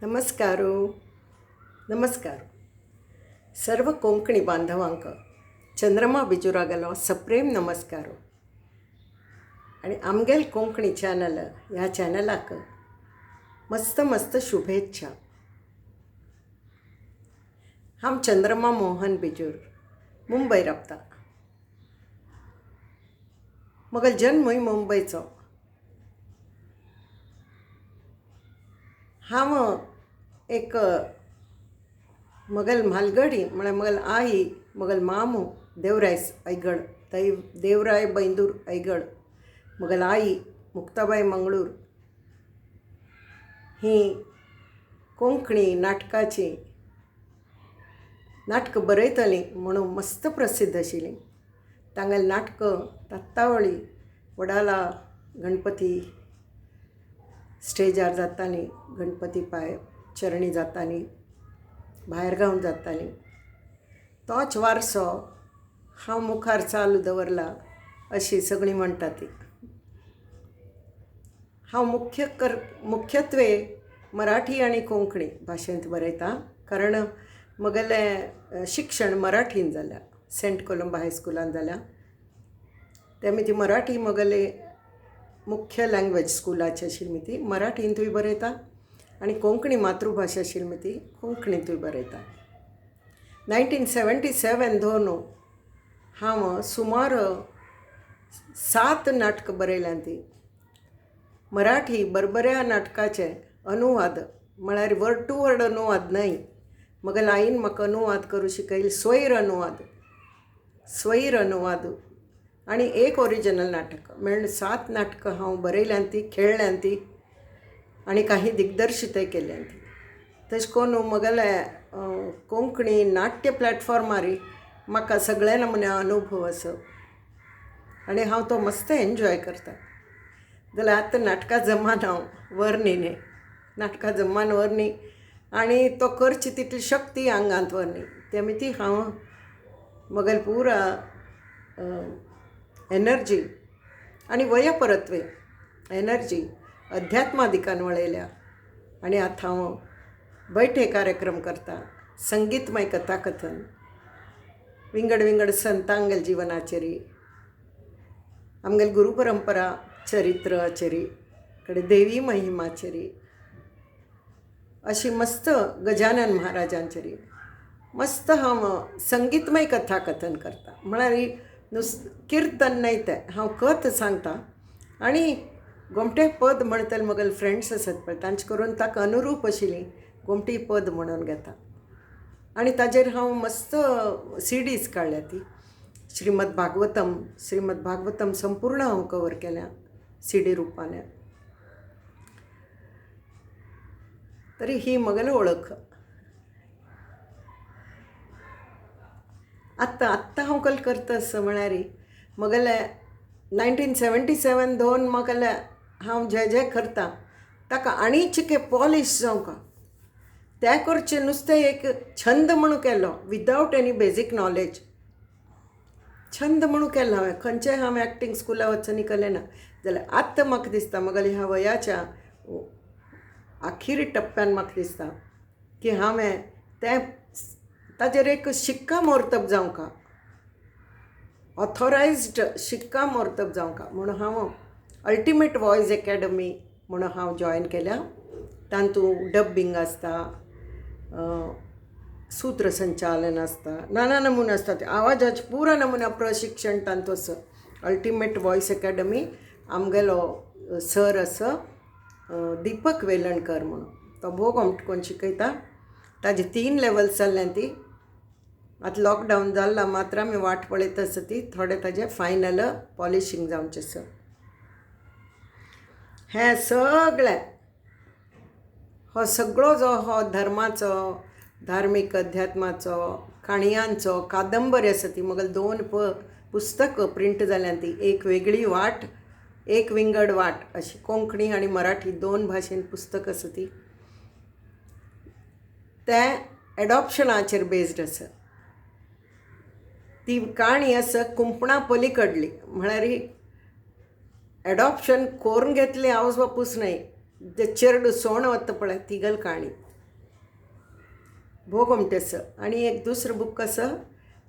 नमस्कारो नमस्कार सर्व कोंकणी बांधवांक चंद्रमा बिजुरागलो सप्रेम नमस्कारो आणि आमगेल कोंकणी चॅनल ह्या चॅनलाक मस्त मस्त शुभेच्छा. हम चंद्रमा मोहन बिजूर मुंबई राबता. मगल जन्मय मुंबईचो. हांव एक मगल म्हालगडी म्हळ्यार मगल आई मगल मामू देवराय ऐगड थंय देवराय बैंदूर ऐगड मगल आई मुक्ताबाई मंगळूर ही कोंकणी नाटकाची नाटकां बरयतली म्हणून मस्त प्रसिद्ध आशिल्ली. तांगेल नाटकां तत्तावळी वडाला गणपती स्टेजार जाताली, गणपती पांय चरणी जाताली, भायरगांव जाताली. तोच वारसो हांव मुखार चालू दवरला अशी सगळीं म्हणटा ती. हांव मुख्यत्वे मराठी आनी कोंकणी भाशेंत बरयता कारण म्हगेलें शिक्षण मराठीन जाल्या. सेंट कोलंबा हायस्कुलान जाल्या. तेमी ती मराठी म्हगेली मुख्य लँग्वेज स्कुलाची आशिल्ली ती मराठींतूय बरयता आनी कोंकणी मातृभाशा आशिल्ली ती कोंकणींतूय बरयता. 1977 दोन हांव सुमार 7 नाटकां बरयल्यां. ती मराठी बरबऱ्या नाटकाचे अनुवाद म्हळ्यार वर्ड टू वर्ड अनुवाद न्हय. मगल आईन म्हाका अनुवाद करूं शिकयली. स्वैर अनुवाद आनी एक ओरिजिनल नाटक मेळून 7 नाटकां हांव बरयल्यां. ती खेळल्यां ती आनी काही दिग्दर्शितय केल्यां. ती तशें करून म्हगेले कोंकणी नाट्य प्लॅटफॉर्मार म्हाका सगळ्या नमुन्या अनुभव आसा आनी हांव तो मस्त एन्जॉय करता. जाल्यार आतां नाटकां जमान हांव वर्णी नाटकां जमान वर्णी आनी तो करची तितली शक्ती आंगांत वर्णी तेमी ती हांव म्हगेल पुरा एनर्जी आनी वयपरत्वे एनर्जी अध्यात्मादिकान वळयल्या. आनी आतां हांव बैठे कार्यक्रम करता. संगीतमय कथाकथन विंगड संतांगेल जिवनाचेरी आमगेल गुरुपरंपरा चरित्राचेरी कडेन देवी महिमाचेरी अशी मस्त गजानन महाराजांचेरी मस्त हांव संगीतमय कथाकथन करता. म्हळ्यार किर्तन न्हय तें हांव कथ सांगता आनी गोमटे पद म्हणटले म्हगेले फ्रेंड्स आसात पळय तांचे करून ताका अनुरूप आशिल्ली गोमटी पद म्हणून घेता. आनी ताजेर हांव मस्त CDs काडल्या. ती श्रीमद भागवतम संपूर्ण हांव कवर केल्या CD रुपान. तरी ही म्हगेली ओळख. आत्तां हांव कल करता असं म्हळ्यार म्हगेले 1977 दोन म्हगेले हांव जे करता ताका आनी चिके पॉलिश जावंका ते करचें नुस्तें एक छंद म्हणून केलो विदावट एनी बेजीक नॉलेज. छंद म्हणून केलो हांवें. खंयचें हांवें एक्टींग स्कुला वचून केलें ना. जाल्यार आत्तां म्हाका दिसता म्हगेल्या ह्या वयाच्या आखिरी टप्प्यान म्हाका दिसता की हांवें ताजेर एक शिक्का मोर्तब जावंका ऑथोरायज्ड शिक्का मोर्तब जावंका म्हणून हांव अल्टिमेट वॉयस अकॅडमी म्हणून हांव जॉयन केल्या. तातूंत डब्बिंग आसता, सूत्रसंचालन आसता, नाना नमुने आसता. ते आवाजाचे पुरा नमुन्या प्रशिक्षण तांतूं आसा. अल्टिमेट वॉयस अकॅडमी आमगेलो सर आसा दीपक वेलणकर म्हणून तो भोग आमकां शिकयता. ताजी 3 लेवल्स जाल्ल्यां. ती आतां लॉकडावन जाल्ला मात्र आमी वाट पळयत आसा ती थोडे ताजें फायनल पॉलिशींग जावचें आसा. हें सगळें हो सगळो जो हो धर्माचो धार्मीक अध्यात्माचो काणयांचो कादंबरी आसा ती म्हगेल 2 पुस्तकां प्रिंट जाल्यां. ती एक वेगळी वाट एक विंगड वाट अशी कोंकणी आनी मराठी 2 भाशेन पुस्तक आसा ती. तें एडॉप्शनाचेर बेस्ड आसा. ती काणी आसा कुंपणा पलीकडली म्हळ्यार एडॉप्शन करून घेतली आवज बापूस न्हय जे चेडूं सोण वता पळय तिगल काणी भोग म्हणटेस आणि एक दुसरं बुक कसं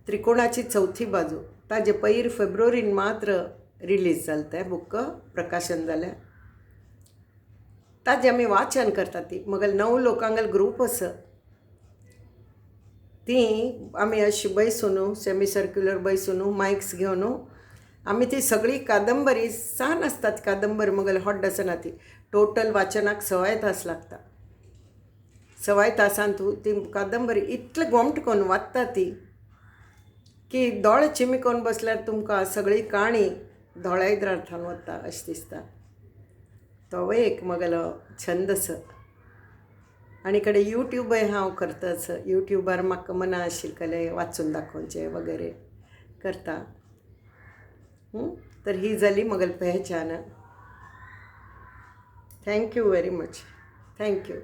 त्रिकोणाची चौथी बाजू ताजे पयर फेब्रुवारीन मात्र रिलीज जालें तें बुक प्रकाशन जालें ताजें आमी वाचन करता ती मगल 9 लोकांगल ग्रूप आसा ती आमी अशी बैसून सेमी सर्क्युलर बैसून मायक्स घेवन आमी ती सगळी कादंबरी सान आसता ती कादंबरी मगल हॉट आसना ती टोटल वाचनाक 6 तास लागता 6 तासान तूं ती कादंबरी इतलें गोमट करून वाचता ती की दोळे चिमिकोन बसल्यार तुमकां सगळी काणी दोळ्याद्रार्थान वता अशें दिसता तो एक मगलो छंदस आनी कडेन यूट्यूबय हांव करताच यूट्यूबार म्हाका मना आशिल्लें वाचून दाखोवचें वगैरे करता तर ही जाली मगल पहचान थँक्यू व्हेरी मच थँक्यू